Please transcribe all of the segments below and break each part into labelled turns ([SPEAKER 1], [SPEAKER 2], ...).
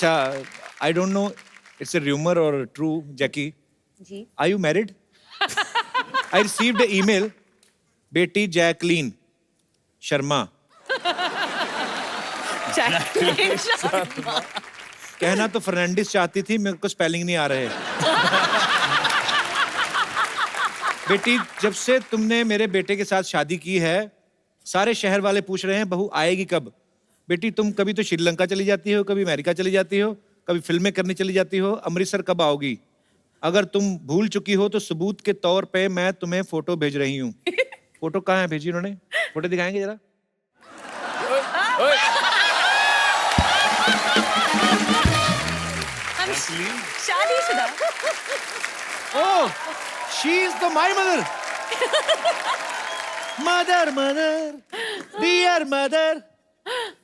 [SPEAKER 1] अच्छा, I don't know it's a rumor or true, Jackie.
[SPEAKER 2] Ji
[SPEAKER 1] Are you married? I received an email, बेटी Jacqueline Sharma,
[SPEAKER 2] Jacqueline Sharma.
[SPEAKER 1] कहना तो फर्नांडिस चाहती थी, मेरे को स्पेलिंग नहीं आ रहे। बेटी, जब से तुमने मेरे बेटे के साथ शादी की है, सारे शहर वाले पूछ रहे हैं बहू आएगी कब। बेटी, तुम कभी तो श्रीलंका चली जाती हो, कभी अमेरिका चली जाती हो, कभी फिल्में करने चली जाती हो, अमृतसर कब आओगी? अगर तुम भूल चुकी हो तो सबूत के तौर पे मैं तुम्हें फोटो भेज रही हूँ। फोटो कहाँ है भेजी उन्होंने? फोटो दिखाएंगे जरा।
[SPEAKER 2] हम शादीशुदा।
[SPEAKER 1] Oh, she is the my mother. Mother mother, dear mother.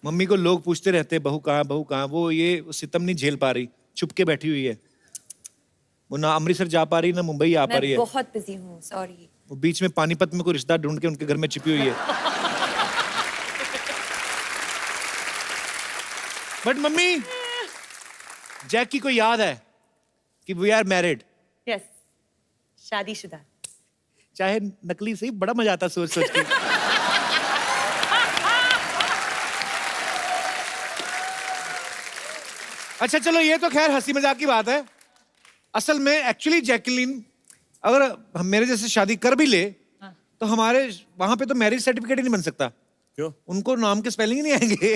[SPEAKER 1] Mummy को लोग पूछते रहते हैं बहू कहाँ, वो ये सितम नहीं झेल पा रही, छुप के बैठी हुई है। वो ना अमृतसर जा पा रही ना मुंबई आ पा रही है।
[SPEAKER 2] मैं बहुत बिजी हूँ, सॉरी।
[SPEAKER 1] वो बीच में पानीपत में कोई रिश्ता ढूंढ के उनके घर में छिपी हुई है। बट मम्मी, जैकी को याद है कि वी आर मैरिड।
[SPEAKER 2] यस, शादीशुदा।
[SPEAKER 1] चाहे नकली सही, बड़ा मजा आता सोच सोच के। अच्छा चलो, ये तो खैर हंसी मजाक की बात है। असल में एक्चुअली जैकलीन अगर हम मेरे जैसे शादी कर भी ले तो हमारे वहां पे तो मैरिज सर्टिफिकेट ही नहीं बन सकता।
[SPEAKER 3] क्यों?
[SPEAKER 1] उनको नाम के स्पेलिंग ही नहीं आएंगे।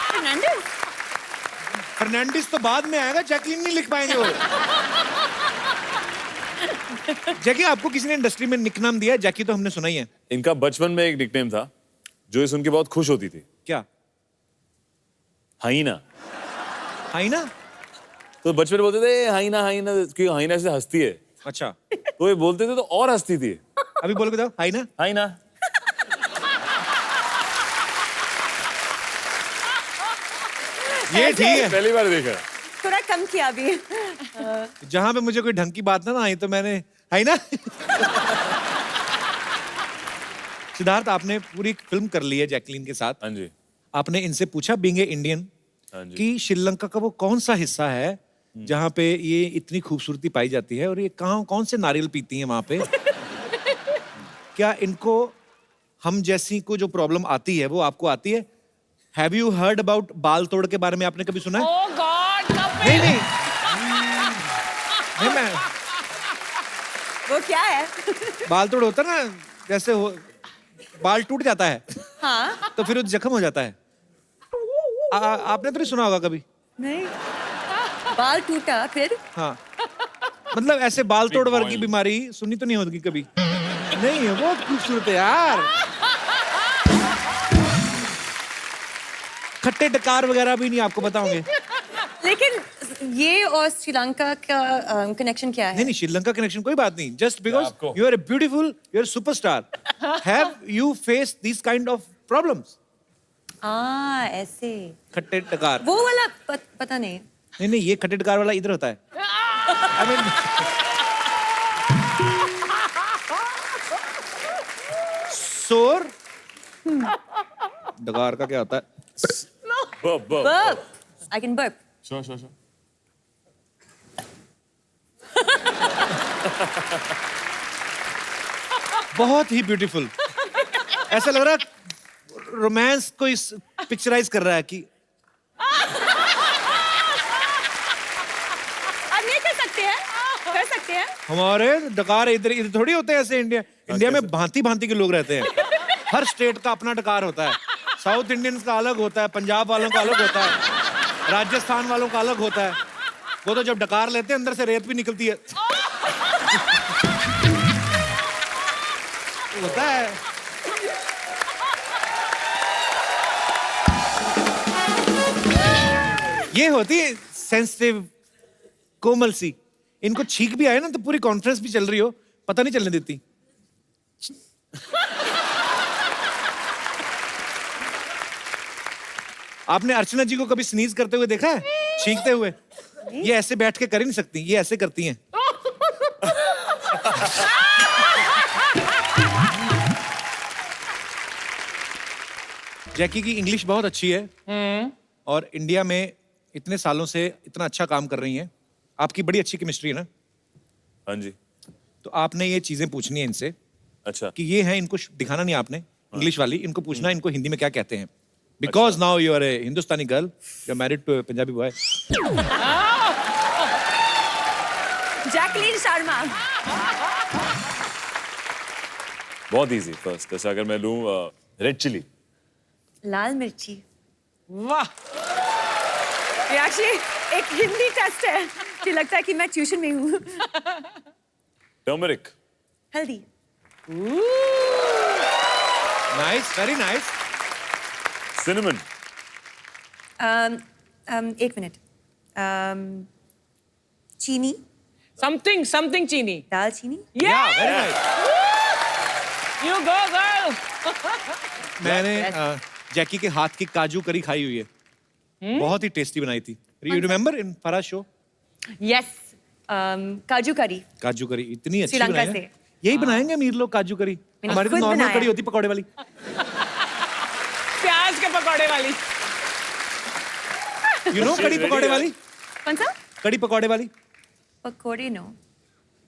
[SPEAKER 2] फर्नांडिस।
[SPEAKER 1] फर्नांडिस तो बाद में आएगा, जैकलीन नहीं लिख पाएंगे वो। जैकी, आपको किसी ने इंडस्ट्री में निकनाम दिया है? जैकी तो हमने सुना ही है।
[SPEAKER 3] इनका बचपन में एक निकनेम था जो ये सुन के बहुत खुश होती थी।
[SPEAKER 1] क्या?
[SPEAKER 3] हाइना।
[SPEAKER 1] हाइना?
[SPEAKER 3] तो बचपन में बोलते थे हाइना हाइना, क्योंकि हाइना से हंसती है।
[SPEAKER 1] अच्छा,
[SPEAKER 3] तो ये बोलते थे तो और हंसती थी।
[SPEAKER 1] अभी बोल के बताओ, हाइना।
[SPEAKER 3] हाइना।
[SPEAKER 1] ये ठीक है।
[SPEAKER 3] पहली बार देखा।
[SPEAKER 2] थोड़ा कम किया अभी।
[SPEAKER 1] जहां पे मुझे कोई ढंग की बात ना आई तो मैंने हाइना। सिद्धार्थ, आपने पूरी फिल्म कर ली है जैकलीन के साथ।
[SPEAKER 3] हाँ जी।
[SPEAKER 1] आपने इनसे पूछा बीइंग ए इंडियन
[SPEAKER 3] हाँ जी।
[SPEAKER 1] कि श्रीलंका का वो कौन सा हिस्सा है जहां पे ये इतनी खूबसूरती पाई जाती है और ये कौन से नारियल पीती हैं वहां पे? क्या इनको हम जैसी को जो प्रॉब्लम आती है वो आपको आती है? हैव यू हर्ड अबाउट बाल तोड़ के बारे में आपने कभी सुना है?
[SPEAKER 2] ओह गॉड,
[SPEAKER 1] नहीं नहीं नहीं, मैं
[SPEAKER 2] वो क्या है?
[SPEAKER 1] बाल तोड़ होता है ना, जैसे हो बाल टूट जाता है
[SPEAKER 2] हाँ,
[SPEAKER 1] तो फिर वो जख्म हो जाता है। आपने तो नहीं सुना होगा कभी?
[SPEAKER 2] नहीं। बाल टूटा फिर?
[SPEAKER 1] हाँ, मतलब ऐसे बाल तोड़ वर्गी बीमारी सुनी तो नहीं होगी कभी? नहीं है, बहुत खूबसूरत है यार। खट्टे डकार वगैरह भी नहीं आपको बताओगे।
[SPEAKER 2] लेकिन ये और श्रीलंका का कनेक्शन क्या है?
[SPEAKER 1] नहीं नहीं, श्रीलंका कनेक्शन कोई बात नहीं। जस्ट बिकॉज
[SPEAKER 3] आपको?
[SPEAKER 1] You are a beautiful, you are superstar. Have you face this kind of problems?
[SPEAKER 2] ऐसे।
[SPEAKER 1] खट्टे डकार।
[SPEAKER 2] वो वाला पता नहीं।
[SPEAKER 1] नहीं नहीं, ये खट्टे डकार वाला इधर होता है। I mean, सोर डकार का क्या होता है?
[SPEAKER 2] Burp. I can burp.
[SPEAKER 3] Sure.
[SPEAKER 1] बहुत ही ब्यूटीफुल। ऐसा लग रहा है रोमांस को इस पिक्चराइज कर रहा है कि
[SPEAKER 2] अब ये कर सकते हैं? कर सकते हैं?
[SPEAKER 1] हमारे डकार इधर इधर थोड़ी होते हैं ऐसे। इंडिया में भांति भांति के लोग रहते हैं। हर स्टेट का अपना डकार होता है। साउथ इंडियंस का अलग होता है, पंजाब वालों का अलग होता है, राजस्थान वालों का अलग होता है। वो तो जब डकार लेते हैं अंदर से रेत भी निकलती है। होता है। ये होती है सेंसिटिव, कोमल सी। इनको छींक भी आए ना तो पूरी कॉन्फ्रेंस भी चल रही हो, पता नहीं चलने देती। आपने अर्चना जी को कभी स्नीज करते हुए देखा है? छींकते हुए? ये ऐसे बैठ के कर ही नहीं सकती, ये ऐसे करती हैं। जैकी की इंग्लिश बहुत अच्छी है और इंडिया में इतने सालों से इतना अच्छा काम कर रही हैं, आपकी बड़ी अच्छी केमिस्ट्री है ना,
[SPEAKER 3] हाँ जी।
[SPEAKER 1] तो आपने ये चीजें पूछनी है इनसे
[SPEAKER 3] अच्छा।
[SPEAKER 1] कि ये हैं, इनको दिखाना नहीं आपने, इंग्लिश वाली, इनको पूछना इनको हिंदी में क्या कहते हैं, because now you are a Hindustani girl, you are married to Punjabi boy.
[SPEAKER 2] Jacqueline Sharma.
[SPEAKER 3] बहुत इजी। फर्स्ट जैसे अगर मैं लूं रेड चिली।
[SPEAKER 2] लाल मिर्ची।
[SPEAKER 4] वाह,
[SPEAKER 2] ये एक्चुअली एक हिंदी टेस्ट है कि लगता है कि मैं ट्यूशन में हूँ।
[SPEAKER 3] टर्मरिक।
[SPEAKER 2] हल्दी।
[SPEAKER 1] Nice, very nice.
[SPEAKER 3] सिनेमन।
[SPEAKER 2] एक मिनट। चीनी।
[SPEAKER 4] समथिंग समथिंग चीनी।
[SPEAKER 2] दालचीनी।
[SPEAKER 1] या very nice.
[SPEAKER 4] You go girl.
[SPEAKER 1] मैंने जैकी के हाथ की काजू करी खाई हुई है, बहुत ही टेस्टी बनाई थी। You remember in Faraz show?
[SPEAKER 2] Yes, kaju curry.
[SPEAKER 1] काजू करी इतनी अच्छी
[SPEAKER 2] श्रीलंका
[SPEAKER 1] बनाई है।
[SPEAKER 2] से।
[SPEAKER 1] यही बनाएंगे अमीर लोग काजू करी।
[SPEAKER 2] मैंने
[SPEAKER 1] हमारी तो
[SPEAKER 2] खुद
[SPEAKER 1] नॉर्मल
[SPEAKER 2] बनाया।
[SPEAKER 1] कड़ी होती पकौड़े वाली।
[SPEAKER 4] प्याज के पकौड़े वाली।
[SPEAKER 1] यू नो कड़ी पकौड़े वाली?
[SPEAKER 2] कौन सा?
[SPEAKER 1] कड़ी पकौड़े वाली?
[SPEAKER 2] Pakode no.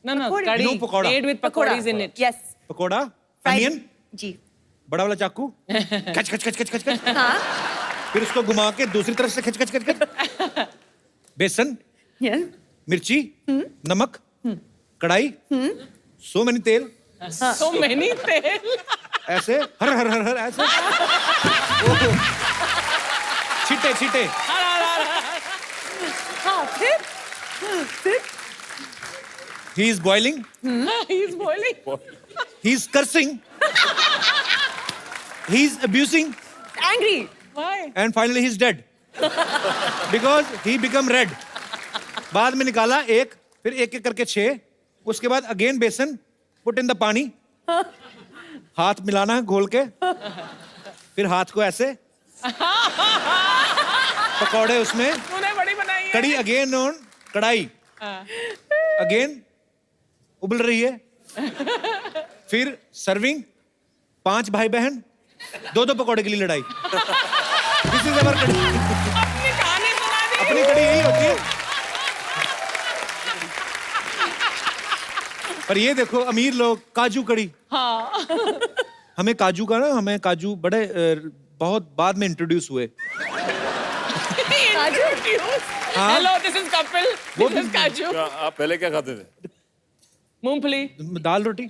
[SPEAKER 4] No, no,
[SPEAKER 2] pakode.
[SPEAKER 4] curry
[SPEAKER 1] No, pakoda.
[SPEAKER 4] made with pakoras in it.
[SPEAKER 2] Yes.
[SPEAKER 1] Pakoda,
[SPEAKER 2] Fried-
[SPEAKER 1] onion,
[SPEAKER 2] जी।
[SPEAKER 1] बड़ा वाला चाकू, खच खच खच खच खच खच,
[SPEAKER 2] हाँ।
[SPEAKER 1] फिर उसको घुमा के दूसरी तरफ से खच खच खच खच, बेसन,
[SPEAKER 2] यस।
[SPEAKER 1] मिर्ची, नमक, कढ़ाई, सो मैनी तेल,
[SPEAKER 4] So many तेल।
[SPEAKER 1] ऐसे हर हर हर हर ऐसे, ओहो, छीटे छीटे,
[SPEAKER 2] हाँ, फिर
[SPEAKER 1] he is boiling,
[SPEAKER 4] He's boiling.
[SPEAKER 1] he is cursing, he is abusing,
[SPEAKER 2] angry.
[SPEAKER 4] Why?
[SPEAKER 1] and finally he is dead because he become red. बाद में निकाला एक, फिर एक एक करके 6, उसके बाद अगेन बेसन, पुट इन द पानी, हाथ मिलाना है घोल के, फिर हाथ को ऐसे, पकौड़े उसमें,
[SPEAKER 4] तूने बड़ी बनाई है।
[SPEAKER 1] कड़ी अगेन ऑन कढ़ाई, अगेन उबल रही है, फिर सर्विंग, 5 भाई बहन, 2-2 पकौड़े के लिए लड़ाई। दिस इज अवर कड़ी।
[SPEAKER 4] अपनी कहानी सुना दी।
[SPEAKER 1] अपनी कड़ी यही होती है। पर ये देखो अमीर लोग काजू कड़ी।
[SPEAKER 4] हाँ।
[SPEAKER 1] हमें काजू का ना, हमें काजू बड़े बहुत बाद में इंट्रोड्यूस हुए। हाँ।
[SPEAKER 4] Hello, this is Kapil.
[SPEAKER 1] वो
[SPEAKER 4] दिस इज
[SPEAKER 1] भी-
[SPEAKER 4] काजू।
[SPEAKER 3] क्या आप पहले क्या खाते थे?
[SPEAKER 4] मूंगफली।
[SPEAKER 1] दाल रोटी।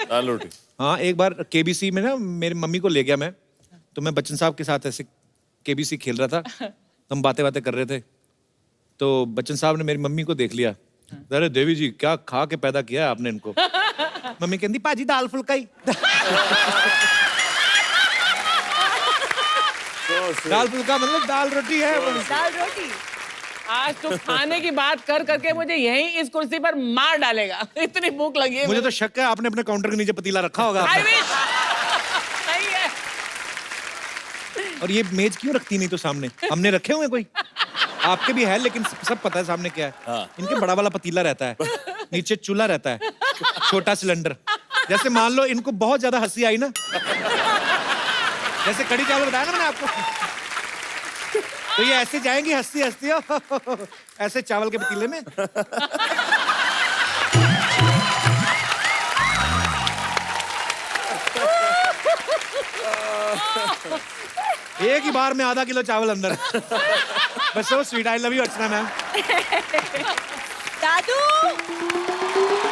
[SPEAKER 3] दाल रोटी।
[SPEAKER 1] हाँ, एक बार केबीसी में ना मेरी मम्मी को ले गया मैं, तो मैं बच्चन साहब के साथ ऐसे केबीसी खेल रहा था, तो हम बातें बातें कर रहे थे, तो बच्चन साहब ने मेरी मम्मी को देख लिया, अरे देवी जी क्या खा के पैदा किया है आपने इनको। मम्मी कहती पाजी दाल फुल्काई। दाल फुल्का मतलब दाल रोटी है।
[SPEAKER 2] दाल रोटी।
[SPEAKER 4] आज तू खाने की बात कर करके मुझे यहीं इस कुर्सी पर मार डालेगा। इतनी भूख लगी है
[SPEAKER 1] मुझे तो शक है आपने अपने काउंटर के नीचे पतीला रखा होगा
[SPEAKER 4] I
[SPEAKER 1] आपने।
[SPEAKER 4] wish। सही है।
[SPEAKER 1] और ये मेज क्यों रखती नहीं तो सामने? हमने रखे हुए कोई? आपके भी है लेकिन सब पता है सामने क्या है।
[SPEAKER 3] हाँ।
[SPEAKER 1] इनके बड़ा वाला पतीला रहता है, नीचे चूल्हा रहता है, छोटा सिलेंडर। जैसे मान लो इनको बहुत ज्यादा हंसी आई ना, जैसे कड़ी चावल बताया ना मैंने आपको, तो ये ऐसे जाएंगी हंसती हंसती ऐसे चावल के पतीले में। एक ही बार में आधा किलो चावल अंदर। बस so sweet. I love you Archana ma'am.
[SPEAKER 2] दादू।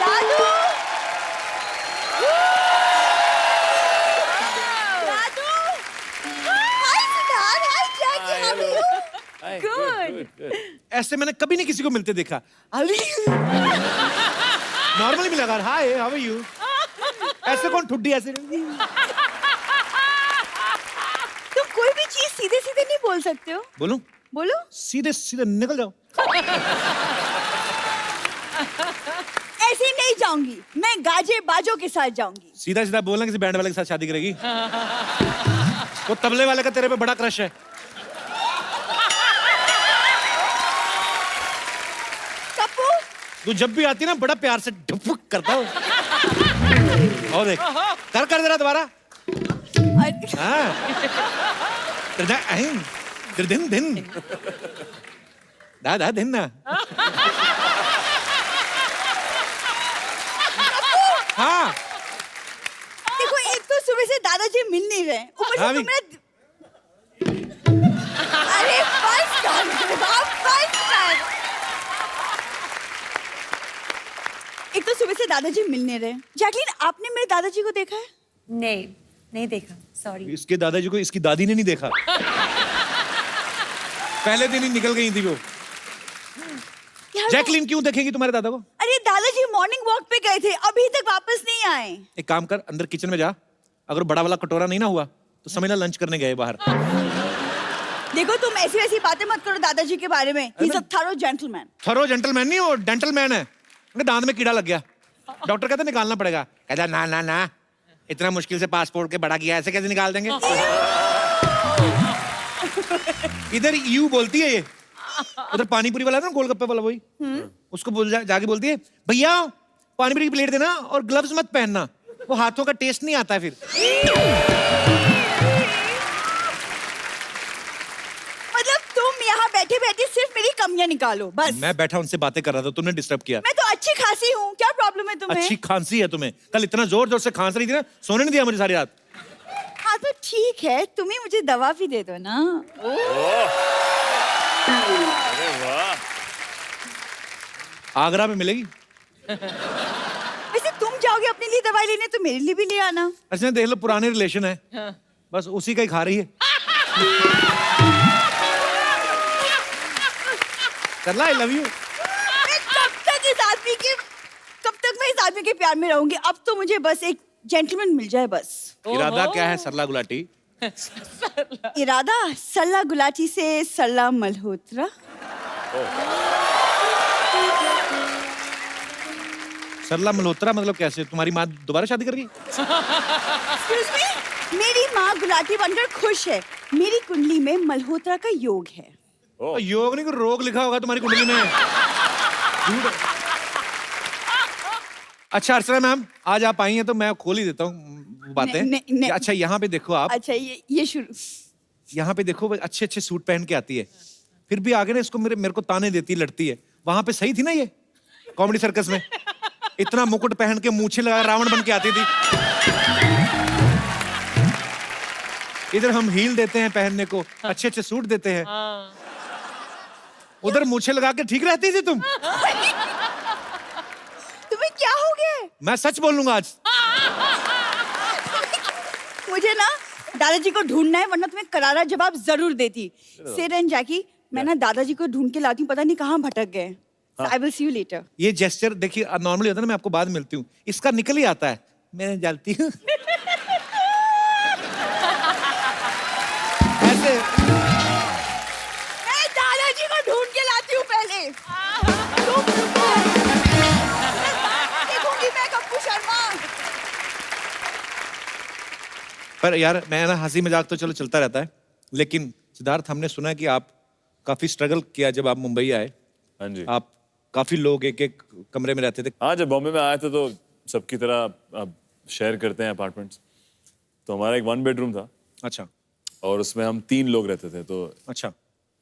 [SPEAKER 2] दादू। दादू। Hi Siddharth, hi Jackie, how are you? Good.
[SPEAKER 1] ऐसे मैंने कभी नहीं किसी को मिलते देखा। नॉर्मली भी लगा हाय हाउ आर यू, ऐसे कौन ठुड्डी ऐसे।
[SPEAKER 5] तुम कोई भी चीज सीधे सीधे नहीं बोल सकते हो।
[SPEAKER 1] बोलूं?
[SPEAKER 5] बोलो।
[SPEAKER 1] सीधे सीधे निकल जाओ।
[SPEAKER 5] ऐसे नहीं जाऊंगी, मैं गाजे बाजों के साथ जाऊंगी।
[SPEAKER 1] सीधा सीधा बोलना किसी बैंड वाले के साथ शादी करेगी। वो तबले वाले का तेरे पे बड़ा क्रश है।
[SPEAKER 5] कप्पू,
[SPEAKER 1] तू जब भी आती ना बड़ा प्यार से ढुक करता हो। और देख कर कर जरा दोबारा।
[SPEAKER 5] अरे,
[SPEAKER 1] हाँ। दिन दिन दा दिन ना हाँ
[SPEAKER 5] देखो एक तो सुबह से दादाजी मिल नहीं रहे, ऊपर
[SPEAKER 1] हाँ
[SPEAKER 5] से
[SPEAKER 1] भी।
[SPEAKER 5] तुमने अरे बस कर, आप बस कर। एक तो सुबह से दादाजी मिल नहीं रहे। जैकलीन, आपने मेरे दादाजी को देखा है?
[SPEAKER 2] नहीं, नहीं देखा, सॉरी।
[SPEAKER 1] इसके दादाजी को इसकी दादी ने नहीं देखा पहले दिन ही निकल गई थी वो।
[SPEAKER 5] यार
[SPEAKER 1] जैकलीन क्यों देखेंगी तुम्हारे दादा को?
[SPEAKER 5] अरे दादाजी मॉर्निंग वॉक पे गए थे, अभी तक वापस नहीं आए।
[SPEAKER 1] एक काम कर, अंदर किचन में जा, अगर बड़ा वाला कटोरा नहीं ना हुआ तो समझ ला लंच करने गए बाहर।
[SPEAKER 5] देखो तुम ऐसी वैसी बातें मत करो दादाजी के बारे में। He is a thorough gentleman.
[SPEAKER 1] Thorough gentleman नहीं, वो डेंटल मैन है। उनके दांत में कीड़ा लग गया, डॉक्टर कहता निकालना पड़ेगा। कहता ना ना ना, इतना मुश्किल से पासपोर्ट के बड़ा किया, ऐसे कैसे निकाल देंगे? इधर यू बोलती है ये, उधर पानी पूरी वाला है ना, गोलगप्पे वाला, वही उसको जाके बोलती है, भैया पानी पूरी की प्लेट देना और ग्लव्स मत पहनना, वो हाथों का टेस्ट नहीं आता है फिर।
[SPEAKER 5] मतलब तुम यहाँ बैठे बैठे सिर्फ मेरी कमियां निकालो बस।
[SPEAKER 1] मैं बैठा उनसे बातें कर रहा था, तुमने डिस्टर्ब किया।
[SPEAKER 5] मैं तो अच्छी खासी हूँ, क्या प्रॉब्लम है तुम्हें?
[SPEAKER 1] अच्छी खांसी है तुम्हें, कल इतना जोर जोर से खांस रही थी ना, सोने नहीं दिया मुझे सारी रात।
[SPEAKER 5] हाँ तो ठीक है, तुम ही मुझे दवा भी दे दो ना।
[SPEAKER 3] अरे वाह,
[SPEAKER 1] आगरा में मिलेगी।
[SPEAKER 5] वैसे तुम जाओगे अपने लिए दवाई लेने तो मेरे लिए भी ले आना।
[SPEAKER 1] अच्छा देख लो, पुराने रिलेशन है, बस उसी का ही खा रही है। करला, आई लव यू।
[SPEAKER 5] कब तक मैं इस आदमी के प्यार में रहूंगी? अब तो मुझे बस एक जेंटलमैन मिल जाए बस।
[SPEAKER 1] इरादा क्या है सरला गुलाटी?
[SPEAKER 5] इरादा सल्ला गुलाटी से सल्ला मल्होत्रा।
[SPEAKER 1] सरला मल्होत्रा मतलब कैसे? तुम्हारी माँ दोबारा शादी कर गई?
[SPEAKER 5] Excuse me? मेरी माँ गुलाटी बनकर खुश है। मेरी कुंडली में मल्होत्रा का योग है।
[SPEAKER 1] योग नहीं, कोई रोग लिखा होगा तुम्हारी कुंडली में। झूठ। अच्छा अर्चना मैम, आज आप आई हैं तो मैं खोल ही देता हूँ बातें।
[SPEAKER 5] नहीं।
[SPEAKER 1] अच्छा यहाँ पे देखो आप,
[SPEAKER 5] अच्छा ये शुरू।
[SPEAKER 1] यहाँ पे देखो, वो अच्छे अच्छे सूट पहन के आती है, फिर भी आगे ना इसको मेरे को ताने देती है, लड़ती है। वहां पे सही थी ना ये कॉमेडी सर्कस में, इतना मुकुट पहन के मूछे लगा रावण बन के आती थी। इधर हम हील देते हैं पहनने को, अच्छे अच्छे सूट देते हैं, उधर मूछे लगा के ठीक रहती थी तुम।
[SPEAKER 5] तुम्हें क्या हो गया?
[SPEAKER 1] मैं सच बोलूंगा आज।
[SPEAKER 5] मुझे ना दादाजी को ढूंढना है, वरना तुम्हें करारा जवाब जरूर देती। सिड एंड जैकी, मैं ना दादाजी को ढूंढ के लाती हूँ, पता नहीं कहाँ भटक गए। I will see you later.
[SPEAKER 1] ये जेस्चर देखिए नॉर्मली होता है ना, मैं आपको बाद में मिलती हूँ, इसका निकल ही आता है, मैं जाती हूँ ऐसे।
[SPEAKER 5] मैं दादाजी को ढूंढ के लाती हूँ पहले। तुम रुको। देखूंगी मैं कप्पू शर्मा।
[SPEAKER 1] पर यार मैं ना, हंसी मजाक तो चलो चलता रहता है, लेकिन सिद्धार्थ हमने सुना है कि आप काफी स्ट्रगल किया जब आप मुंबई आए।
[SPEAKER 3] हाँ जी।
[SPEAKER 1] आप काफी लोग एक एक कमरे में रहते थे।
[SPEAKER 3] हाँ, जब बॉम्बे में आए थे तो सबकी तरह अब शेयर करते हैं अपार्टमेंट्स, तो हमारा एक 1 बेडरूम था
[SPEAKER 1] अच्छा
[SPEAKER 3] और उसमें हम 3 लोग रहते थे, तो
[SPEAKER 1] अच्छा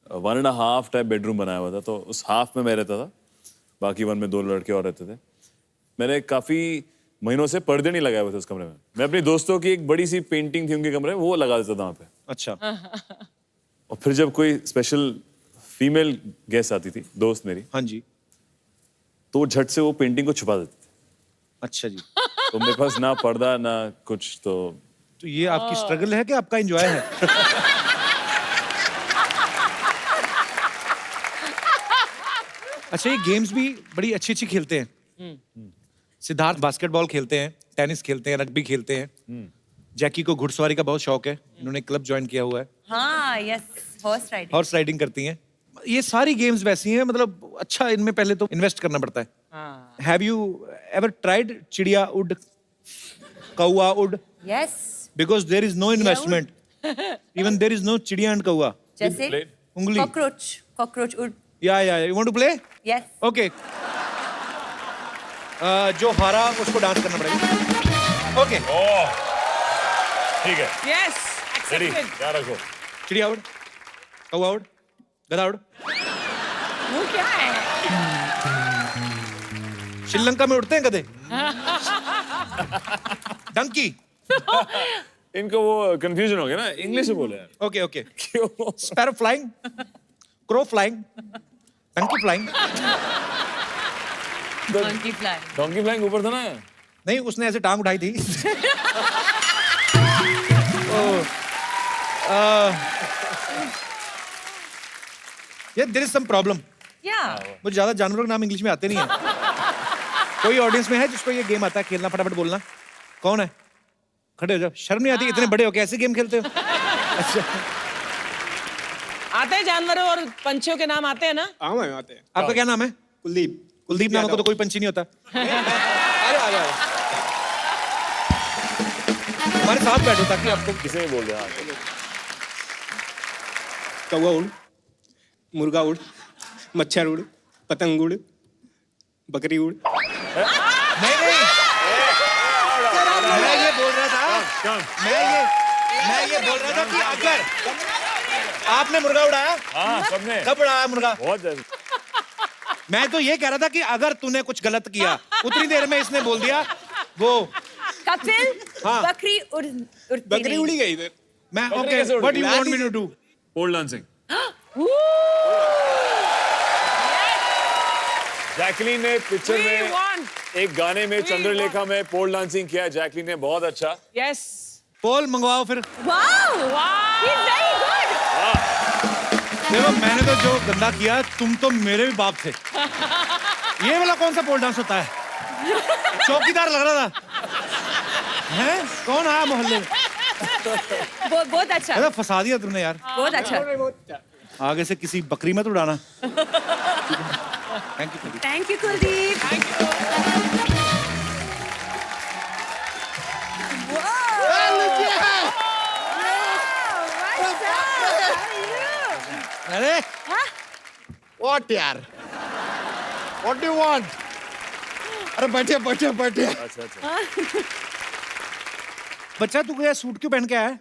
[SPEAKER 3] 1.5 टाइप बेडरूम बनाया हुआ था, तो उस हाफ में मैं रहता था, बाकी 1 में 2 लड़के और रहते थे। मैंने काफी महीनों से पर्दे नहीं लगाए हुए थे उस कमरे में। मैं अपनी दोस्तों की एक बड़ी सी पेंटिंग थी उनके कमरे में, वो लगा देता था वहाँ पे।
[SPEAKER 1] अच्छा
[SPEAKER 3] और फिर जब कोई स्पेशल फीमेल गेस्ट आती थी, दोस्त मेरी,
[SPEAKER 1] हाँ जी,
[SPEAKER 3] तो वो झट से वो पेंटिंग को छुपा देते थे।
[SPEAKER 1] अच्छा जी।
[SPEAKER 3] तो मेरे पास ना पर्दा ना कुछ, तो
[SPEAKER 1] ये आपकी स्ट्रगल है कि आपका एंजॉय है? अच्छा ये गेम्स भी बड़ी अच्छी अच्छी खेलते हैं। सिद्धार्थ बास्केटबॉल खेलते हैं, टेनिस खेलते हैं, रग्बी खेलते हैं। जैकी को घुड़सवारी का बहुत शौक है, इन्होंने क्लब ज्वाइन किया हुआ है,
[SPEAKER 2] हाँ yes, horse riding.
[SPEAKER 1] Horse riding करती हैं। ये सारी गेम्स वैसी हैं, मतलब अच्छा इनमें पहले तो इन्वेस्ट करना पड़ता है।
[SPEAKER 4] हाँ।
[SPEAKER 1] हैव यू एवर ट्राइड चिड़िया उड, कौआ उड?
[SPEAKER 2] Yes,
[SPEAKER 1] because there is no investment, even there is no चिड़िया एंड कौआ।
[SPEAKER 2] जैसे
[SPEAKER 1] उंगली,
[SPEAKER 2] कॉकरोच उड।
[SPEAKER 1] या you want to play?
[SPEAKER 2] Yes,
[SPEAKER 1] okay, जो हारा उसको डांस करना पड़ेगा। ओके,
[SPEAKER 3] ठीक है,
[SPEAKER 4] यस,
[SPEAKER 3] रेडी,
[SPEAKER 4] एक्सेप्टेड।
[SPEAKER 3] क्या रखो।
[SPEAKER 1] चिड़िया उड़, कौवा उड़, गधा उड़।
[SPEAKER 2] वो क्या है?
[SPEAKER 1] श्रीलंका में उड़ते हैं गधे। डंकी।
[SPEAKER 3] इनको वो कंफ्यूजन हो गया ना, इंग्लिश में बोले यार।
[SPEAKER 1] Okay okay.
[SPEAKER 3] क्यों?
[SPEAKER 1] Sparrow flying, crow flying, donkey flying.
[SPEAKER 4] Monkey fly.
[SPEAKER 3] Donkey flying ऊपर था ना।
[SPEAKER 1] नहीं, उसने ऐसे टांग उठाई थी। ये there is some problem.
[SPEAKER 2] Yeah.
[SPEAKER 1] मुझे ज्यादा जानवरों के नाम इंग्लिश में आते नहीं है। कोई ऑडियंस में है जिसको ये गेम आता है खेलना? फटाफट बोलना। कौन है? खड़े हो जाओ, शर्म नहीं आती? इतने बड़े हो कैसे गेम खेलते हो? अच्छा,
[SPEAKER 4] आते हैं जानवरों और पंछियों के नाम आते हैं ना?
[SPEAKER 6] आते हैं।
[SPEAKER 1] आपका क्या नाम है?
[SPEAKER 6] कुलदीप।
[SPEAKER 1] कुलदीप नाम का तो कोई पंछी नहीं होता। हमारे साथ बैठो ताकि आपको
[SPEAKER 3] किसे बोल रहे हैं?
[SPEAKER 6] कौवा उड़, मुर्गा उड़, मच्छर उड़, पतंग उड़, बकरी उड़।
[SPEAKER 1] नहीं नहीं, मैं ये बोल रहा था, मैं ये बोल रहा था कि अगर आपने मुर्गा उड़ाया,
[SPEAKER 3] हाँ, सबने।
[SPEAKER 1] कब उड़ाया मुर्गा?
[SPEAKER 3] बहुत ज्यादा।
[SPEAKER 1] मैं तो ये कह रहा था कि अगर तूने कुछ गलत किया, उतनी देर में इसने बोल दिया वो
[SPEAKER 2] कपिल,
[SPEAKER 1] हाँ।
[SPEAKER 2] बकरी उड़ती
[SPEAKER 6] बकरी
[SPEAKER 2] नहीं।
[SPEAKER 6] उड़ी गई इधर।
[SPEAKER 1] मैं
[SPEAKER 3] बकरी
[SPEAKER 1] ओके,
[SPEAKER 3] कैसे उड़
[SPEAKER 1] व्हाट
[SPEAKER 3] गई?
[SPEAKER 1] You want me to do?
[SPEAKER 3] Pole dancing. Jacqueline ने पिक्चर
[SPEAKER 4] We
[SPEAKER 3] में
[SPEAKER 4] want.
[SPEAKER 3] एक गाने में
[SPEAKER 4] We
[SPEAKER 3] चंद्रलेखा में पोल डांसिंग किया। जैकलीन ने बहुत अच्छा।
[SPEAKER 4] Yes.
[SPEAKER 1] पोल मंगवाओ फिर।
[SPEAKER 2] Wow. He's very good.
[SPEAKER 1] देखो, मैंने तो जो गंदा किया, तुम तो मेरे भी बाप थे। ये वाला कौन सा पोल डांस होता है? चौकीदार लग रहा था। हैं? कौन आया मोहल्ले में?
[SPEAKER 2] बहुत अच्छा,
[SPEAKER 1] अरे फंसा दिया तुमने यार।
[SPEAKER 2] बहुत अच्छा।
[SPEAKER 1] आगे से किसी बकरी मत उड़ाना। Thank you.
[SPEAKER 2] Thank you, Kuldeep.
[SPEAKER 1] अरे
[SPEAKER 7] What यार? What do you want? अरे बैठिए बैठिए बैठिए।
[SPEAKER 3] अच्छा अच्छा।
[SPEAKER 1] बच्चा, तू क्या सूट क्यों पहन के आया है?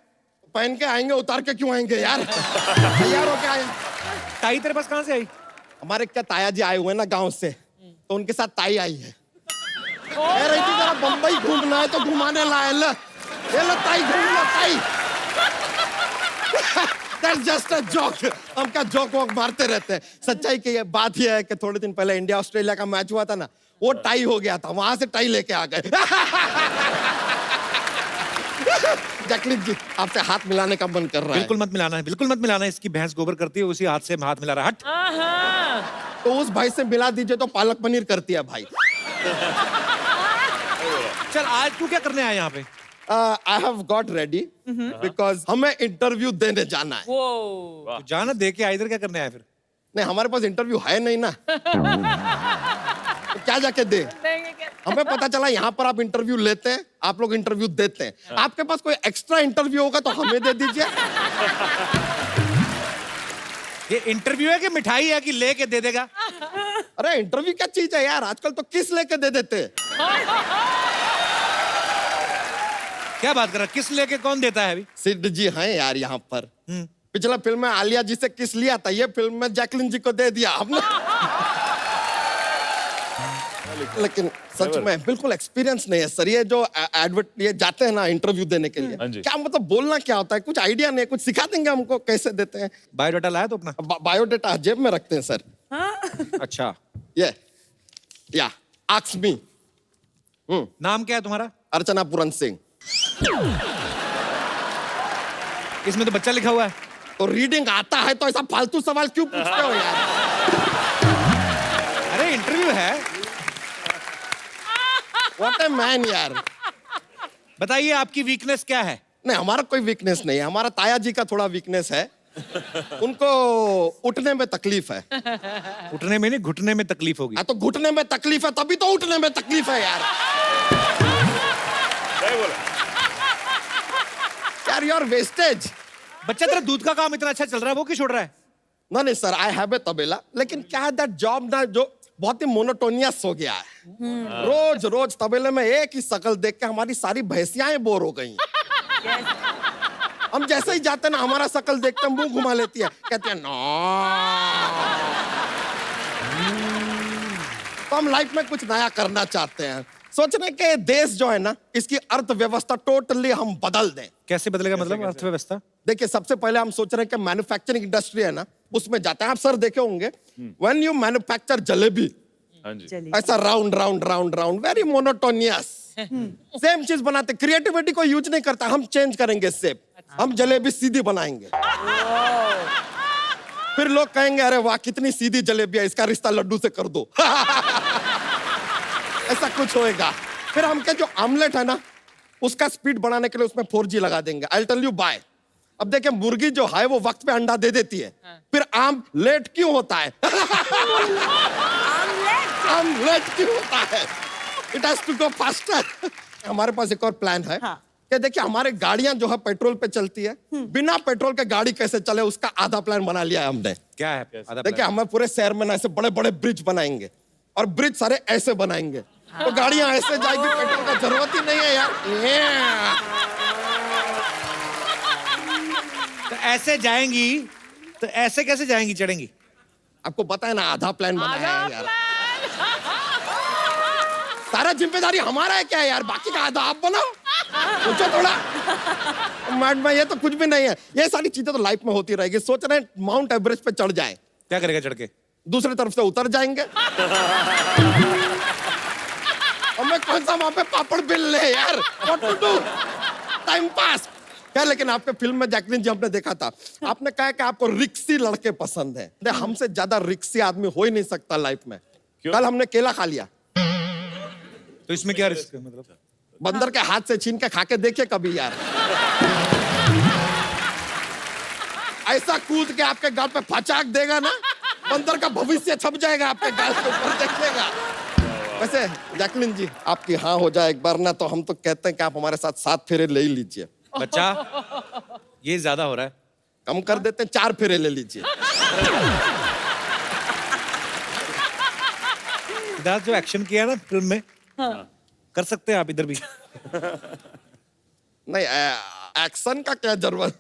[SPEAKER 7] पहन के आएंगे, उतार के क्यों आएंगे यार? तैयार हो के आए।
[SPEAKER 1] टाई तेरे पास कहाँ से आई?
[SPEAKER 7] हमारे क्या ताया जी आए हुए हैं ना गांव से, तो उनके साथ ताई आई है। कह रही थी जरा बम्बई घूमना है तो घुमाने लाए। ले लो ताई, घूम लो ताई। That's just a joke. हम क्या जोक वोक मारते रहते हैं। सच्चाई की ये बात ये है कि थोड़े दिन पहले इंडिया ऑस्ट्रेलिया का मैच हुआ था ना, वो टाई हो गया था, वहां से टाई लेके आ गए। जैकलीन जी, आपसे हाथ मिलाने का मन कर रहा है।
[SPEAKER 1] बिल्कुल मत मिलाना है, बिल्कुल मत मिलाना है। इसकी भैंस गोबर करती है, उसी हाथ से हाथ मिला रहा है। हट।
[SPEAKER 7] तो उस भाई से मिला दीजिए तो पालक पनीर करती है भाई।
[SPEAKER 1] चल, आज तू क्या करने आया यहाँ पे?
[SPEAKER 7] I have got ready because हमें इंटरव्यू देने जाना है।
[SPEAKER 4] Whoa.
[SPEAKER 1] तू जाना दे के इधर क्या करने आया फिर?
[SPEAKER 7] नहीं, हमारे पास इंटरव्यू है नहीं ना। तो क्या जाके दे? हमें पता चला यहाँ पर आप इंटरव्यू लेते हैं, आप लोग इंटरव्यू देते हैं। आपके पास कोई एक्स्ट्रा इंटरव्यू होगा तो हमें दे दीजिए।
[SPEAKER 1] ये इंटरव्यू है कि मिठाई है कि लेके दे देगा?
[SPEAKER 7] अरे इंटरव्यू क्या चीज है यार, आजकल तो किस लेके दे देते हैं।
[SPEAKER 1] क्या बात कर रहा है? किस लेके कौन देता है अभी?
[SPEAKER 7] सिद्ध जी हैं यार यहाँ पर। पिछला फिल्म में आलिया जी से किस लिया था, ये फिल्म में जैकलीन जी को दे दिया हमने। लेकिन सच में बिल्कुल एक्सपीरियंस नहीं है सर। ये जो एडवर्ट ये जाते हैं ना इंटरव्यू देने के लिए,
[SPEAKER 3] हाँ जी।
[SPEAKER 7] क्या मतलब बोलना क्या होता है, कुछ आइडिया नहीं, कुछ सिखा देंगे हमको कैसे देते हैं।
[SPEAKER 1] बायोडाटा लाया तो अपना?
[SPEAKER 7] बायोडेटा जेब में रखते हैं सर।
[SPEAKER 1] अच्छा,
[SPEAKER 7] ये या आस्क मी।
[SPEAKER 1] नाम क्या है तुम्हारा?
[SPEAKER 7] अर्चना पूरन सिंह।
[SPEAKER 1] इसमें तो बच्चा लिखा हुआ है।
[SPEAKER 7] तो रीडिंग आता है तो ऐसा फालतू सवाल क्यों पूछते हो यार?
[SPEAKER 1] अरे इंटरव्यू है।
[SPEAKER 7] व्हाट ए मैन यार।
[SPEAKER 1] बताइए आपकी वीकनेस क्या है?
[SPEAKER 7] नहीं, हमारा कोई वीकनेस नहीं है, हमारा ताया जी का थोड़ा वीकनेस है। उनको उठने में तकलीफ है।
[SPEAKER 1] उठने में नहीं, घुटने में तकलीफ होगी।
[SPEAKER 7] तो घुटने में तकलीफ है तभी तो उठने में तकलीफ है यार।
[SPEAKER 3] सही बोला।
[SPEAKER 7] यार यू आर वेस्टेज।
[SPEAKER 1] बच्चा, तेरा दूध का काम इतना अच्छा चल रहा है, वो क्यों छोड़ रहा है?
[SPEAKER 7] नहीं सर, आई हैव ए तबेला, लेकिन क्या है दैट जॉब ना जो बहुत ही मोनोटोनियस हो गया है। रोज रोज तबेले में एक ही शक्ल देख के हमारी सारी भैंसियां बोर हो गई। हम जैसे ही जाते ना हमारा शकल देखते मुंह घुमा लेती है, कहती है नो। तो हम लाइफ में कुछ नया करना चाहते हैं, सोच रहे हैं कि देश जो है ना इसकी अर्थव्यवस्था टोटली हम बदल दें।
[SPEAKER 1] कैसे बदलेगा मतलब अर्थव्यवस्था?
[SPEAKER 7] देखिए सबसे पहले हम सोच रहे हैं कि मैन्युफैक्चरिंग इंडस्ट्री है ना उसमें जाते हैं। आप सर देखे होंगे व्हेन यू मैन्युफैक्चर जलेबी,
[SPEAKER 3] हाँ जी।
[SPEAKER 2] चलिए
[SPEAKER 7] ऐसा round round round round very monotonous, same चीज बनाते, क्रिएटिविटी को यूज नहीं करता, हम चेंज करेंगे शेप, हम जलेबी सीधी बनाएंगे। फिर लोग कहेंगे अरे वाह कितनी सीधी जलेबी है, इसका रिश्ता लड्डू से कर दो। ऐसा कुछ होएगा। फिर हम क्या जो आमलेट है ना उसका स्पीड बढ़ाने के लिए उसमें 4G लगा देंगे। I tell you bye. अब देखिए मुर्गी जो है वो वक्त पे अंडा दे देती है, फिर आम लेट क्यों होता है? आमलेट क्यों होता है? It has to go faster. हमारे पास एक और प्लान है कि देखिए हमारे गाड़ियां जो है पेट्रोल पे चलती है, बिना पेट्रोल के गाड़ी कैसे चले उसका आधा प्लान बना लिया है हमने।
[SPEAKER 1] क्या है आधा
[SPEAKER 7] देखिए हमें पूरे शहर में ना ऐसे बड़े बड़े ब्रिज बनाएंगे और ब्रिज सारे ऐसे बनाएंगे तो गाड़ियां ऐसे जाएगी, पेट्रोल का जरूरत ही नहीं है यार।
[SPEAKER 1] तो ऐसे जाएंगी तो ऐसे कैसे जाएंगी, चढ़ेंगी?
[SPEAKER 7] आपको पता है ना आधा प्लान बनाया है यार। सारा जिम्मेदारी हमारा है क्या है यार, बाकी का आधा आप बनाओ। पूछो थोड़ा मैड में, ये तो कुछ भी नहीं है। ये सारी चीजें तो लाइफ में होती रहेगी। सोच रहे हैं माउंट एवरेस्ट पे चढ़ जाए,
[SPEAKER 1] क्या करेगा चढ़ के?
[SPEAKER 7] दूसरी तरफ से उतर जाएंगे। हमें कौन सा वहां पे पापड़ बिल ले यार, what to do, time pass क्या। लेकिन आपके फिल्म में जैकलिन जी हमने देखा था, आपने कहा कि आपको रिक्सी लड़के पसंद है। हमसे ज्यादा रिक्सी आदमी हो ही नहीं सकता लाइफ में। कल हमने केला खा लिया,
[SPEAKER 1] तो इसमें क्या रिस्क है मतलब?
[SPEAKER 7] बंदर के हाथ से छीन के खा के देखिए कभी यार। ऐसा कूद के आपके गाल पे फचाक देगा ना, बंदर का भविष्य छप जाएगा आपके गाल के ऊपर, देखिएगा। वैसे जैकलिन जी आपकी हाँ हो जाए एक बार ना, तो हम तो कहते हैं कि आप हमारे साथ 7 फेरे ले ही लीजिए।
[SPEAKER 1] बच्चा ये ज्यादा हो रहा है,
[SPEAKER 7] कम कर देते हैं, 4 फेरे ले लीजिए।
[SPEAKER 1] सिद्धार्थ जो एक्शन किया ना फिल्म में, कर सकते हैं आप इधर भी।
[SPEAKER 7] नहीं एक्शन का क्या जरूरत,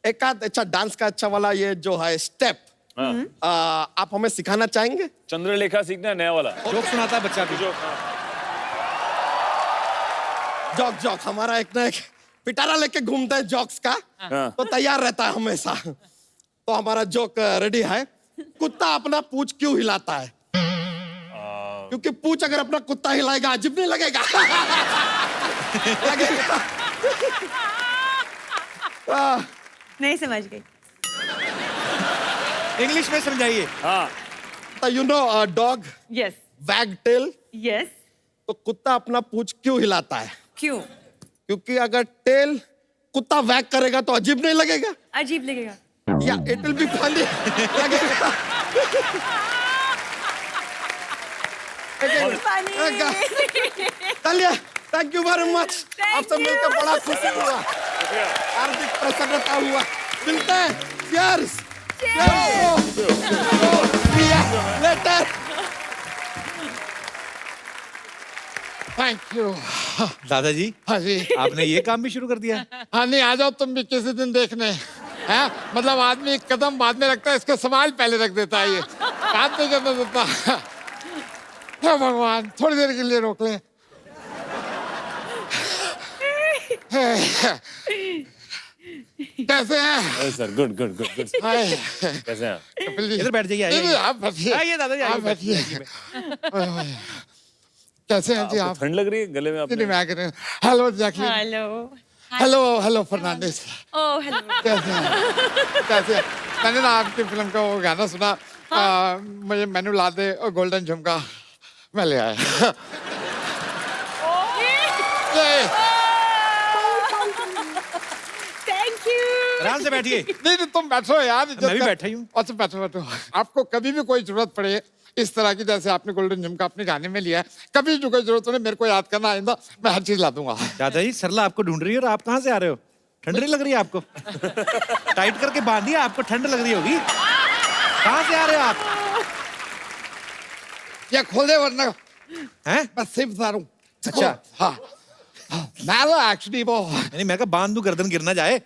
[SPEAKER 7] एक आध अच्छा डांस का अच्छा वाला ये जो है स्टेप आप हमें सिखाना चाहेंगे?
[SPEAKER 3] चंद्रलेखा सीखना है नया वाला।
[SPEAKER 1] जोक सुनाता है बच्चा भी।
[SPEAKER 7] जॉक जॉक हमारा एक ना एक पिटारा लेके घूमता है जॉक्स का, तो तैयार रहता है हमेशा। तो हमारा जोक रेडी है। कुत्ता अपना पूंछ क्यों हिलाता है? क्योंकि पूंछ अगर अपना कुत्ता हिलाएगा अजीब नहीं लगेगा? लगेगा।
[SPEAKER 2] नहीं समझ गई।
[SPEAKER 1] इंग्लिश में समझाइए।
[SPEAKER 3] हाँ
[SPEAKER 7] तो यू नो डॉग
[SPEAKER 2] यस
[SPEAKER 7] वैग टेल,
[SPEAKER 2] यस।
[SPEAKER 7] तो कुत्ता अपना पूंछ क्यों हिलाता है?
[SPEAKER 2] क्यों
[SPEAKER 7] क्योंकि अगर टेल कुत्ता वैग करेगा तो अजीब नहीं लगेगा,
[SPEAKER 2] अजीब लगेगा?
[SPEAKER 7] या इट विल बी फनी लगेगा। चलिए, थैंक यू वेरी मच। आपसे मिलकर बड़ा खुशी हुआ, हार्दिक प्रसन्नता हुआ। मिलते हैं, cheers, लेटर।
[SPEAKER 8] Thank you.
[SPEAKER 1] दादाजी
[SPEAKER 8] हाँ जी,
[SPEAKER 1] आपने ये काम भी शुरू कर दिया?
[SPEAKER 8] हाँ नहीं आ जाओ तुम भी किसी दिन देखने। है मतलब आदमी एक कदम बाद में रखता है, इसके सवाल पहले रख देता है, ये बात नहीं करना देता। हे भगवान, थोड़ी देर के लिए रोक ले। कैसे हैं?
[SPEAKER 3] Sir good good good good.
[SPEAKER 8] Hi.
[SPEAKER 3] कैसे हैं आप?
[SPEAKER 8] कपिल जी,
[SPEAKER 1] इधर बैठ जाइए,
[SPEAKER 8] नहीं,
[SPEAKER 1] आइए।
[SPEAKER 8] नहीं, आप बैठिए।
[SPEAKER 1] आइए दादाजी, आइए,
[SPEAKER 8] आप बैठिए। कैसे हैं जी
[SPEAKER 3] आपको
[SPEAKER 8] आप?
[SPEAKER 3] ठंड लग रही है गले में
[SPEAKER 8] नहीं,
[SPEAKER 3] आपने?
[SPEAKER 8] मैं कह रहा हूँ, hello Jacqueline.
[SPEAKER 2] Hello
[SPEAKER 8] hello hello Fernandez.
[SPEAKER 2] Oh hello.
[SPEAKER 8] कैसे हैं? कैसे हैं? मैंने ना आपकी फिल्म का वो गाना सुना, मुझे मेनू ला दे और गोल्डन झुमका, मैं ले आया।
[SPEAKER 2] Thank you.
[SPEAKER 1] आराम से बैठिए।
[SPEAKER 8] नहीं नहीं तुम बैठो यार।
[SPEAKER 1] मैं भी बैठा ही हूँ।
[SPEAKER 8] अच्छा बैठो बैठो। आपको कभी भी कोई जरूरत पड़े इस तरह की, जैसे आपने गोल्डन झुमका अपने गाने में लिया है, कभी जो कोई जरूरत हो मेरे को याद करना, आइंदा मैं हर चीज ला दूंगा।
[SPEAKER 1] दादाजी सरला आपको ढूंढ रही है और आप कहाँ से आ रहे हो? ठंड नहीं लग रही है आपको? टाइट करके बांधिए, आपको ठंड लग रही होगी। कहाँ से आ रहे हो आप?
[SPEAKER 8] या खोल दे वरना
[SPEAKER 1] हैं?
[SPEAKER 8] मैं सिर्फ बता रहा हूँ।
[SPEAKER 1] अच्छा।
[SPEAKER 8] हाँ मैं एक्चुअली वो
[SPEAKER 1] नहीं, मैं कहा बांध दूं, गर्दन गिर ना जाए।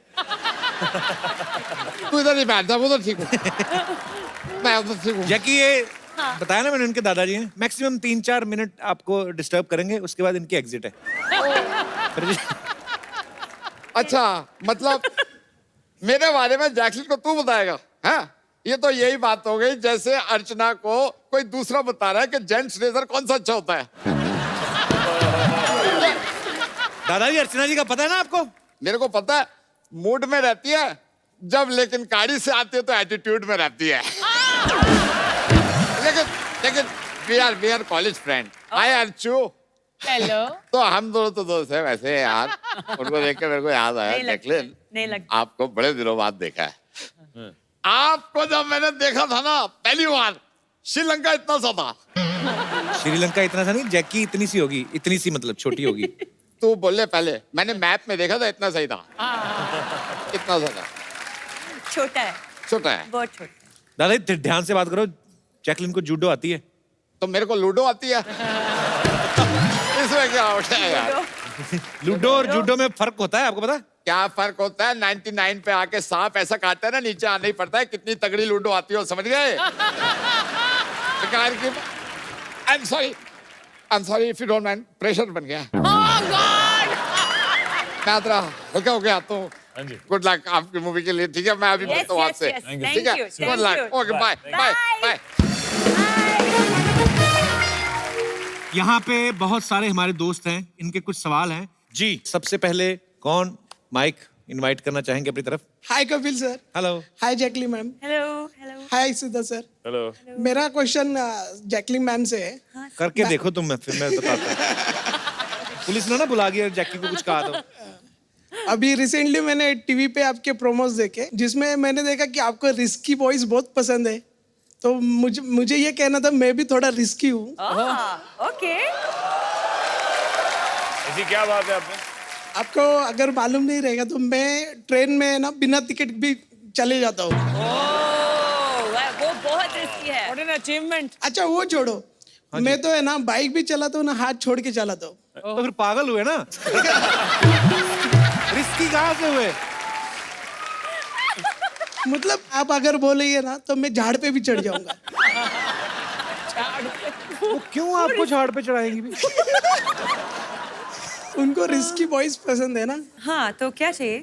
[SPEAKER 8] तू इधर ही बैठ जा, वो उधर ठीक हूँ, मैं उधर ठीक हूँ।
[SPEAKER 1] जैकी ये बताया ना मैंने, उनके दादाजी हैं, मैक्सिमम 3-4 मिनट आपको डिस्टर्ब करेंगे, उसके बाद इनकी एग्जिट है। फिर
[SPEAKER 8] अच्छा, मतलब मेरे बारे में जैकलिन को तू बताएगा? हाँ, ये तो यही बात हो गई जैसे अर्चना को कोई दूसरा बता रहा है कि जेंट्स रेजर कौन सा अच्छा होता है।
[SPEAKER 1] दादाजी अर्चना जी का पता है ना आपको?
[SPEAKER 8] मेरे को पता है, मूड में रहती है जब, लेकिन गाड़ी से आती है तो एटीट्यूड में रहती है। लेकिन we are college friend. Hi Archu.
[SPEAKER 4] Hello.
[SPEAKER 8] तो हम दोनों तो दोस्त हैं वैसे यार। उनको देख के मेरे को याद आया, जैकलिन
[SPEAKER 2] नहीं लगता।
[SPEAKER 8] आपको बड़े दिनों बाद देखा है। आपको जब मैंने देखा था ना पहली बार, श्रीलंका इतना सा था।
[SPEAKER 1] श्रीलंका इतना सा नहीं, जैकी इतनी सी होगी, इतनी सी मतलब छोटी होगी।
[SPEAKER 8] तू बोले पहले, मैंने मैप में देखा था, इतना सही था, इतना सा था,
[SPEAKER 2] छोटा है,
[SPEAKER 8] छोटा है।
[SPEAKER 2] बहुत छोटा।
[SPEAKER 1] दादाजी ध्यान से बात करो, जैकलिन को जूडो आती है।
[SPEAKER 8] तो मेरे को लूडो आती है। इसमें क्या होता है यार?
[SPEAKER 1] लूडो और जूडो में फर्क होता है, आपको पता है?
[SPEAKER 8] क्या फर्क होता है? 99 पे आके सांप ऐसा काटता है ना, नीचे आना ही पड़ता है। कितनी तगड़ी लूडो आती हो, समझ गए? I'm sorry if you don't mind, pressure बन गया। मैं तेरा हल्का हो गया तो गुड लक आपकी मूवी के लिए, ठीक है? मैं अभी मिलता हूँ आपसे, ठीक है? Good luck, okay, bye bye bye.
[SPEAKER 1] यहाँ पे बहुत सारे हमारे दोस्त हैं, इनके कुछ सवाल हैं। जी, सबसे पहले कौन माइक इनवाइट करना चाहेंगे अपनी तरफ?
[SPEAKER 9] Hi Kapil sir.
[SPEAKER 1] Hello.
[SPEAKER 9] Hi Jacqueline ma'am.
[SPEAKER 2] Hello hello.
[SPEAKER 9] Hi Siddha sir.
[SPEAKER 3] Hello.
[SPEAKER 9] मेरा क्वेश्चन जैकलिन मैम से है।
[SPEAKER 1] करके देखो तुम, मैं फिर मैं बताता हूँ। पुलिस ने ना बुला गया जैकी को कुछ कहा तो।
[SPEAKER 9] अभी रिसेंटली मैंने टीवी पे आपके प्रोमोस देखे, जिसमें मैंने देखा कि आपको रिस्की वॉइस बहुत पसंद है। तो मुझे ये कहना था, मैं भी थोड़ा रिस्की हूँ।
[SPEAKER 2] ओके।
[SPEAKER 3] ऐसी क्या बात है आपने?
[SPEAKER 9] आपको अगर मालूम नहीं रहेगा तो मैं ट्रेन में ना बिना टिकट भी चले जाता हूँ।
[SPEAKER 2] वो बहुत रिस्की है।
[SPEAKER 4] What an achievement.
[SPEAKER 9] अच्छा वो छोड़ो, मैं तो है ना बाइक भी चलाता हूँ ना, हाथ छोड़ के चलाता हूँ।
[SPEAKER 1] तो फिर पागल हुए ना। रिस्की कहाँ से हुए?
[SPEAKER 9] मतलब आप अगर बोलेंगे ना तो मैं झाड़ पे भी चढ़ जाऊंगा।
[SPEAKER 1] वो क्यों आपको झाड़ पे चढ़ाएंगी भी?
[SPEAKER 9] उनको रिस्की वॉइस पसंद है ना।
[SPEAKER 2] हाँ, तो क्या चाहिए?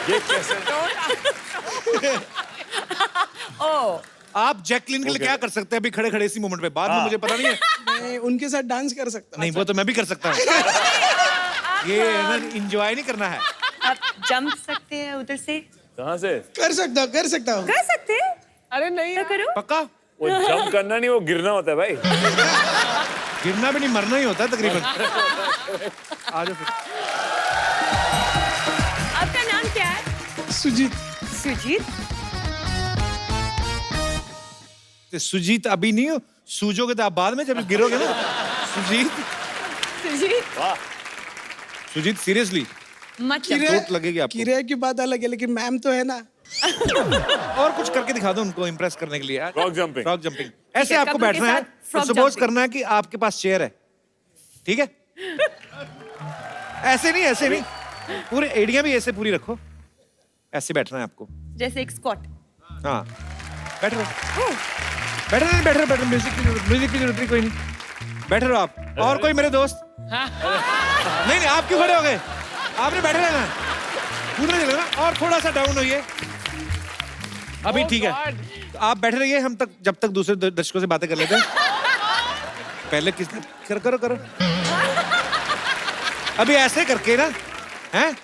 [SPEAKER 3] ये कैसे?
[SPEAKER 2] ओ,
[SPEAKER 1] आप जैकलिन के लिए क्या कर सकते हैं अभी खड़े खड़े इसी मोमेंट पे? बाद में मुझे पता नहीं है।
[SPEAKER 9] मैं उनके साथ डांस कर सकता हूँ।
[SPEAKER 1] नहीं, वो तो मैं भी कर सकता हूँ। ये एंजॉय नहीं करना है।
[SPEAKER 2] आप जंप सकते हैं उधर से?
[SPEAKER 3] कहाँ से?
[SPEAKER 9] कर सकता हूँ कर
[SPEAKER 2] सकते हैं?
[SPEAKER 4] अरे नहीं
[SPEAKER 2] तो करो।
[SPEAKER 1] पक्का?
[SPEAKER 3] वो जंप करना नहीं, वो गिरना होता है भाई।
[SPEAKER 1] गिरना भी नहीं, मरना ही होता है तकरीबन। आ जाओ फिर।
[SPEAKER 2] आपका नाम क्या है?
[SPEAKER 9] सुजीत।
[SPEAKER 2] सुजीत।
[SPEAKER 1] सुजीत अभी नहीं हो, सूजोगे तो आप बाद में जब गिरोगे ना। सुजीत।
[SPEAKER 2] सुजीत।
[SPEAKER 3] वाह।
[SPEAKER 1] सुजीत सीरियसली
[SPEAKER 2] मतलब
[SPEAKER 1] चोट लगेगी आपको।
[SPEAKER 9] किराए की बात अलग है, लेकिन मैम तो है ना।
[SPEAKER 1] और कुछ करके दिखा दो उनको इम्प्रेस करने के लिए यार।
[SPEAKER 3] Frog jumping.
[SPEAKER 1] Frog jumping. ऐसे
[SPEAKER 2] है,
[SPEAKER 1] आपको
[SPEAKER 2] कपड़ों के
[SPEAKER 1] बैठना है,
[SPEAKER 2] साथ frog
[SPEAKER 1] सपोज
[SPEAKER 2] jumping।
[SPEAKER 1] करना है कि आपके पास चेयर है, ठीक है? ऐसे नहीं, ऐसे नहीं, पूरे एड़ियां भी ऐसे पूरी रखो, ऐसे बैठना है आपको।
[SPEAKER 2] जैसे एक स्क्वाट।
[SPEAKER 1] हाँ, बैठ रहो, बैठ रहो, म्यूजिक की जरूरत नहीं, कोई नहीं, बैठ रहो आप। और कोई मेरे दोस्त? नहीं, आप क्यों खड़े हो गए? आपने बैठे रहना, कूदने चले ना। और थोड़ा सा डाउन होइए, अभी ठीक है। तो आप बैठे रहिए, हम तक जब तक दूसरे दर्शकों से बातें कर लेते हैं। पहले किसने करो अभी ऐसे करके ना, हैं?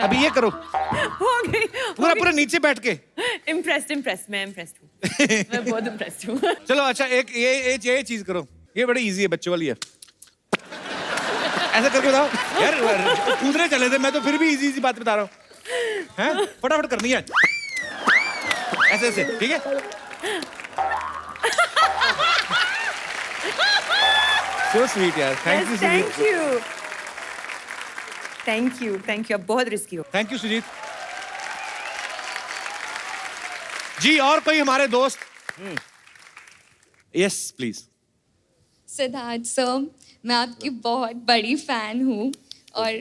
[SPEAKER 1] अभी ये करो,
[SPEAKER 2] हो गई।
[SPEAKER 1] पूरा नीचे बैठ के।
[SPEAKER 2] इम्प्रेस्ड, मैं इम्प्रेस्ड हूँ। मैं बहुत इम्प्रेस्ड हूँ।
[SPEAKER 1] चलो अच्छा, एक ये चीज करो, ये बड़ी इजी है, बच्चों वाली है। ऐसा करके बताओ यार, कूदने चले थे, मैं तो फिर भी इजी बात बता रहा हूँ, हैं? फटाफट करनी है, ऐसे, ठीक है? So sweet यार, thank you Sujeet.
[SPEAKER 2] Thank you. आप बहुत रिस्की हो।
[SPEAKER 1] Thank you Sujeet ji. और कोई हमारे दोस्त? Yes please.
[SPEAKER 10] सिद्धार्थ सर, मैं आपकी बहुत बड़ी फैन हूँ और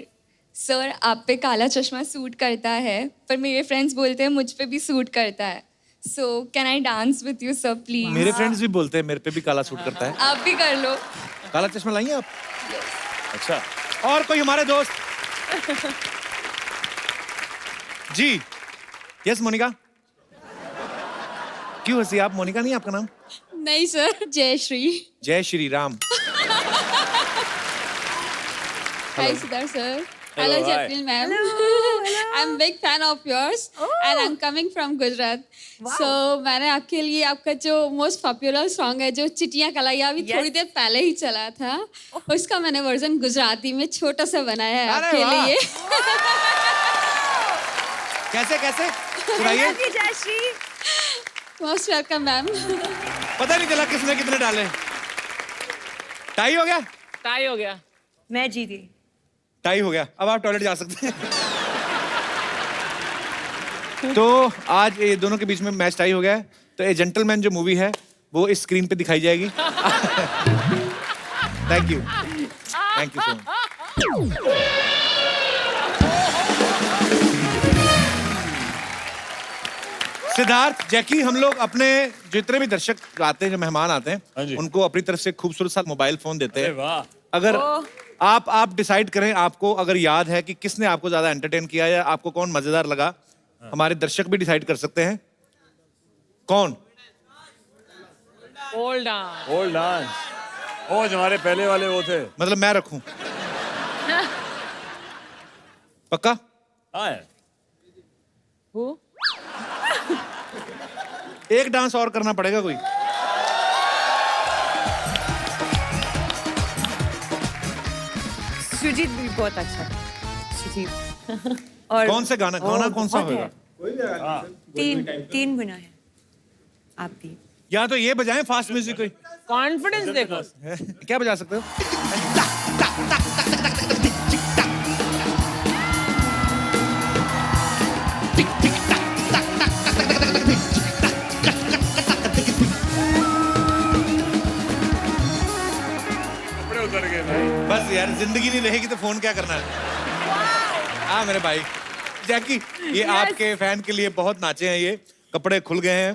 [SPEAKER 10] सर आप पे काला चश्मा सूट करता है पर मेरे फ्रेंड्स बोलते हैं मुझ पे भी सूट करता है so can I dance with you sir please
[SPEAKER 1] मेरे फ्रेंड्स भी बोलते हैं मेरे पे भी काला सूट करता है।
[SPEAKER 10] आप भी कर लो
[SPEAKER 1] काला चश्मा लाइए आप।
[SPEAKER 3] अच्छा
[SPEAKER 1] और कोई हमारे दोस्त? जी यस मोनिका। क्यों हंसी आप? मोनिका नहीं आपका नाम?
[SPEAKER 10] नहीं सर जयश्री
[SPEAKER 1] जय Shri Ram.
[SPEAKER 10] Hi Siddharth sir
[SPEAKER 3] Hello,
[SPEAKER 10] hello
[SPEAKER 3] hi.
[SPEAKER 10] Jacqueline ma'am I am big fan of yours and I am coming from Gujarat so मैंने आपके लिए आपका जो मोस्ट पॉपुलर सॉन्ग है जो चिटियां कलाइया अभी थोड़ी देर पहले ही चला था उसका मैंने वर्जन गुजराती में छोटा सा बनाया है
[SPEAKER 1] अरे
[SPEAKER 10] आपके
[SPEAKER 1] वाह।
[SPEAKER 10] लिए
[SPEAKER 1] कैसे कैसे सुनाइए।
[SPEAKER 2] Love you, Jayashree.
[SPEAKER 10] Most welcome ma'am
[SPEAKER 1] पता नहीं चला किसने कितने डाले। टाई हो गया?
[SPEAKER 4] टाई हो गया।
[SPEAKER 2] मैं जीती।
[SPEAKER 1] टाई हो गया। अब आप टॉयलेट जा सकते हैं। तो आज ये दोनों के बीच में मैच टाई हो गया है। तो ए जेंटलमैन जो मूवी है वो इस स्क्रीन पे दिखाई जाएगी। Thank you so much. Siddharth, Jackie, हम लोग अपने जितने भी दर्शक आते हैं, जो मेहमान आते
[SPEAKER 3] हाँ
[SPEAKER 1] हैं,
[SPEAKER 3] जी।
[SPEAKER 1] उनको अपनी तरफ से खूबसूरत सा मोबाइल फोन देते
[SPEAKER 3] अरे
[SPEAKER 1] हैं।
[SPEAKER 3] वाह
[SPEAKER 1] अगर आप डिसाइड करें, आपको अगर याद है कि किसने आपको ज्यादा एंटरटेन किया या आपको कौन मजेदार लगा, हमारे दर्शक भी डिसाइड कर सकते हैं। कौन?
[SPEAKER 4] Old dance.
[SPEAKER 3] ओल्ड डांस ओ जो हमारे पहले वाले वो थे।
[SPEAKER 1] मतलब मैं रखूं? पक्का?
[SPEAKER 3] हाँ यार।
[SPEAKER 4] Who?
[SPEAKER 1] एक डांस और करना पड़ेगा कोई।
[SPEAKER 2] सुजीत भी बहुत अच्छा है। सुजीत। और
[SPEAKER 1] कौन से गाना कौन सा
[SPEAKER 2] बहुत
[SPEAKER 1] होगा?
[SPEAKER 2] है। तीन गुना है। आप भी।
[SPEAKER 1] या तो ये बजाएं फास्ट म्यूजिक कोई।
[SPEAKER 4] कॉन्फिडेंस देखो।
[SPEAKER 1] क्या बजा सकते हो?
[SPEAKER 3] कपड़े उतर गए भाई।
[SPEAKER 1] बस यार, जिंदगी नहीं रहेगी तो फोन क्या करना है। हाँ मेरे भाई जैकी, ये आपके फैन के लिए बहुत नाचे हैं, ये कपड़े खुल गए हैं।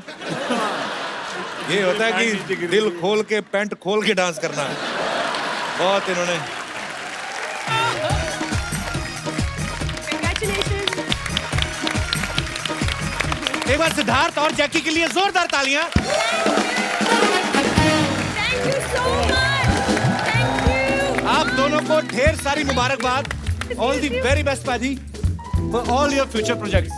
[SPEAKER 1] ये होता है कि दिल खोल के पैंट खोल के डांस करना है। बहुत इन्होंने।
[SPEAKER 2] Congratulations.
[SPEAKER 1] एक बार सिद्धार्थ और जैकी के लिए जोरदार तालियां।
[SPEAKER 2] Thank you so much. Thank you.
[SPEAKER 1] आप दोनों को ढेर सारी मुबारकबाद। ऑल द वेरी बेस्ट पाजी for all your future projects.